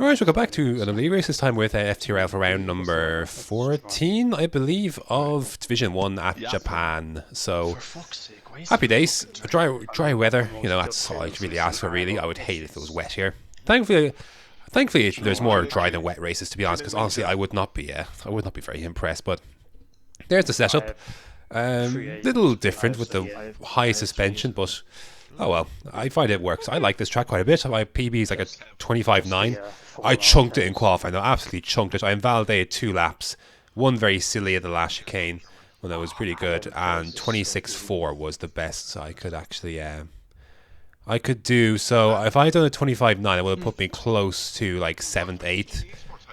Alright, we'll go back to another league race, this time with FTRL for round number 14, I believe, of Division 1 at Japan. So, happy days. Dry weather, you know, that's all I could really ask for, really. I would hate if it was wet here. Thankfully, there's more dry than wet races, to be honest, because honestly, I would not be very impressed. But there's the setup. Little different with the high suspension, but oh well, I find it works. I like this track quite a bit. My PB is like a 25.9. I chunked it in qualifying. I absolutely chunked it. I invalidated 2 laps. One very silly at the last chicane when that was pretty good, and 26.4 was the best I could actually I could do. So if I had done a 25.9, it would have put me close to like 7th, 8th.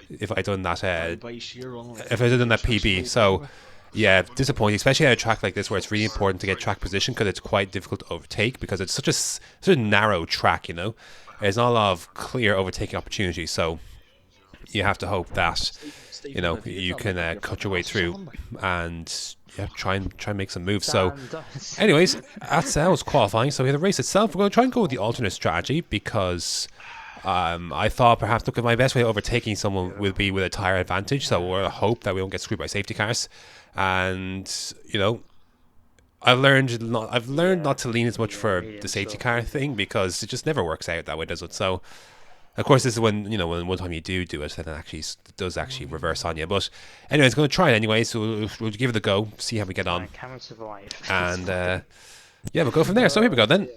If I had done that, if I had done that PB. So yeah, disappointing, especially at a track like this where it's really important to get track position because it's quite difficult to overtake because it's such a narrow track, you know. There's not a lot of clear overtaking opportunities, so you have to hope that, you know, you can cut your way through and yeah, try and make some moves. So anyways, that was qualifying. So the race itself, we're going to try and go with the alternate strategy because I thought perhaps, look, at my best way of overtaking someone will be with a tyre advantage, so we're going to hope that we don't get screwed by safety cars. And you know, I've learned not to lean as much for the safety car thing because it just never works out that way, does it? So of course this is when, you know, when one time you do it, then it does actually reverse on you. But anyways, going to try it anyway, so we'll give it a go, see how we get on, and yeah, we'll go from there. So here we go then.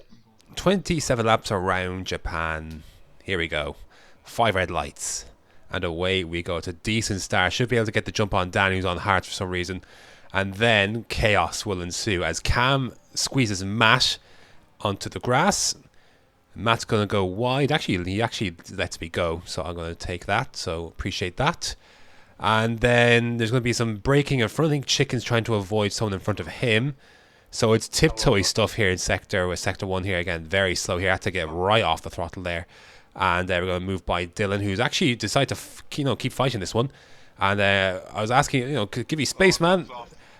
27 laps around Japan. Here we go. 5 red lights. And away we go. It's a decent start. Should be able to get the jump on Dan, who's on hard for some reason. And then chaos will ensue as Cam squeezes Matt onto the grass. Matt's going to go wide. Actually, he actually lets me go, so I'm going to take that. So appreciate that. And then there's going to be some braking in front. I think Chicken's trying to avoid someone in front of him. So it's tiptoey stuff here in sector 1 here. Again, very slow here. I had to get right off the throttle there. And we're going to move by Dylan, who's actually decided to keep fighting this one. And I was asking, give me space, man.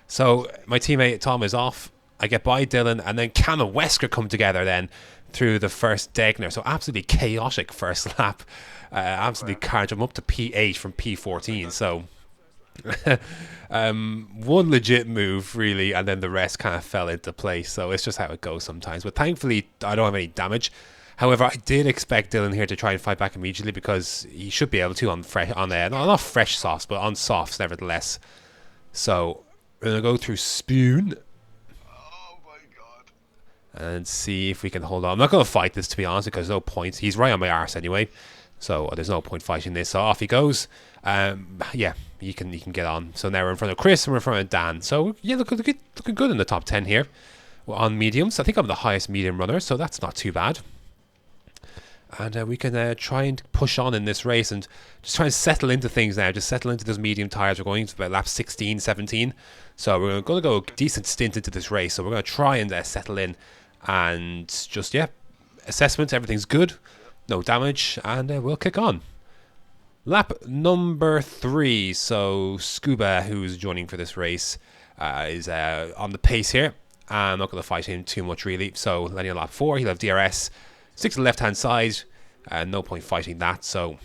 So my teammate Tom is off. I get by Dylan, and then Cam and Wesker come together then through the first Degner. So absolutely chaotic first lap. Absolutely carnage. I'm up to P8 from P14. So one legit move, really, and then the rest kind of fell into place. So it's just how it goes sometimes. But thankfully, I don't have any damage. However, I did expect Dylan here to try and fight back immediately because he should be able to not fresh softs, but on softs nevertheless. So we're gonna go through Spoon. Oh my god! And see if we can hold on. I'm not gonna fight this, to be honest, because there's no point. He's right on my arse anyway, so there's no point fighting this. So off he goes. Yeah, he can get on. So now we're in front of Chris and we're in front of Dan. So yeah, looking good in the top 10 here. We're on mediums. I think I'm the highest medium runner, so that's not too bad. And we can try and push on in this race and just try and settle into things now. Just settle into those medium tyres. We're going to about lap 16, 17. So we're going to go a decent stint into this race. So we're going to try and settle in. And just, yeah, assessment, everything's good. No damage. And we'll kick on. Lap number 3. So Scuba, who's joining for this race, is on the pace here. I'm not going to fight him too much, really. So landing on lap 4, he'll have DRS. Stick to the left-hand side, no point fighting that, so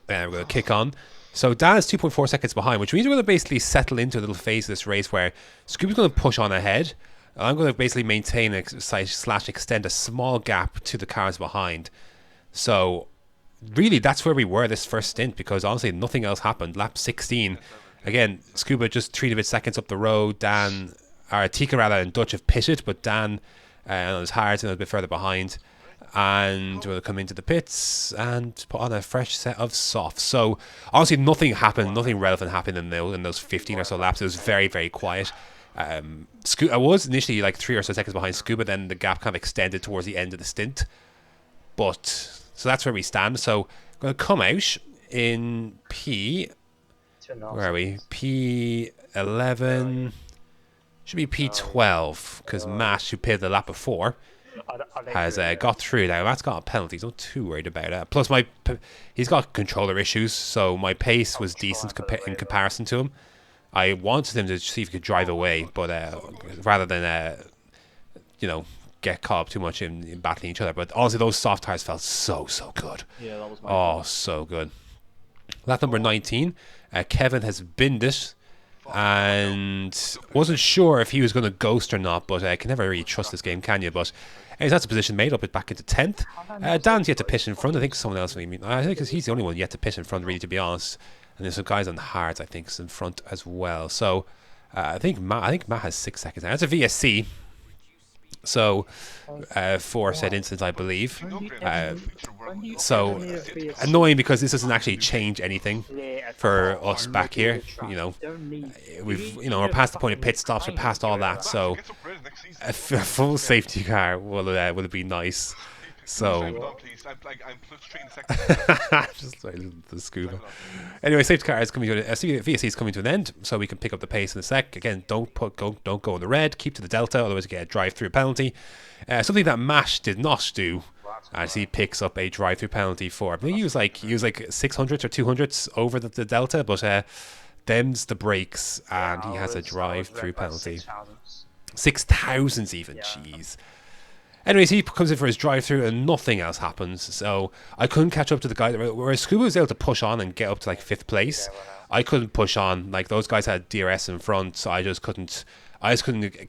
we're going to kick on. So Dan is 2.4 seconds behind, which means we're going to basically settle into a little phase of this race where Scuba's going to push on ahead, and I'm going to basically maintain / extend a small gap to the cars behind. So really, that's where we were this first stint, because honestly, nothing else happened. Lap 16, again, Scuba just 3 of its seconds up the road. Tika rather and Dutch have pitted, but Dan on his hards and a bit further behind. And we'll come into the pits and put on a fresh set of softs. So honestly, nothing happened, nothing relevant happened in those 15 or so laps. It was very, very quiet. I was initially like 3 or so seconds behind Scuba, then the gap kind of extended towards the end of the stint. But so that's where we stand. So I'm going to come out in where are we? P11. Should be P12 because Matt, who paid the lap before, has got through now. Matt's got a penalty, so not too worried about it. Plus, he's got controller issues, so my pace was decent in comparison to him. I wanted him to see if he could drive away, but rather than get caught up too much in battling each other. But honestly, those soft tires felt so good. Yeah, that was my fault. So good. Lap number 19. Kevin has binned it, and wasn't sure if he was going to ghost or not, but can never really trust this game, can you? But he's had the position made up it back into 10th. Dan's yet to pit in front. I think someone else. I think he's the only one yet to pit in front, really, to be honest. And there's some guys on hards, I think, in front as well. So I think Matt has 6 seconds now. That's a VSC. So 4 set instance, I believe. So annoying because this doesn't actually change anything for us back here. We're past the point of pit stops. We're past all that. So a full safety car will be nice. So just like the scuba. Anyway, safety car is coming to VSC is coming to an end, so we can pick up the pace in a sec. Again, don't go in the red. Keep to the delta, otherwise you get a drive-through penalty. Something that Mash did not do, as he picks up a drive-through penalty for. I think he was like 600s or 200s over the delta, but them's the brakes, and he has a drive-through penalty. 6,000s even, jeez. Anyways, he comes in for his drive-through and nothing else happens. So I couldn't catch up to the guy. Whereas Scuba was able to push on and get up to like 5th place, I couldn't push on. Like those guys had DRS in front, so I just couldn't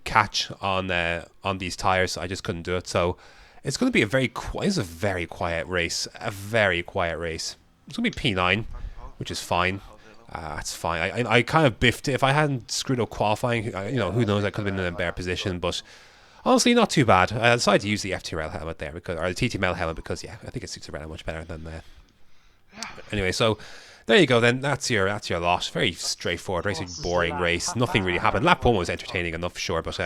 catch on these tires. So I just couldn't do it. So it's going to be a very quiet race. A very quiet race. It's going to be P9, which is fine. That's fine. I kind of biffed it. If I hadn't screwed up qualifying, who knows? I could have been in a better position, but. Honestly, not too bad. I decided to use the FTRL helmet there, or the TTML helmet, because I think it suits the rally much better than that. Anyway, so there you go. Then that's your lot. Very straightforward, very boring race. Nothing really happened. Lap 1 was entertaining enough, sure, but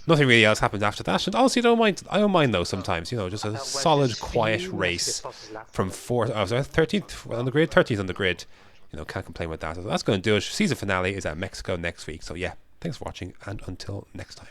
nothing really else happened after that. And honestly, I don't mind though. Sometimes, just a solid, quiet race from 13th on the grid. 13th on the grid. Can't complain with that. So that's going to do it. Season finale is at Mexico next week. So yeah, thanks for watching, and until next time.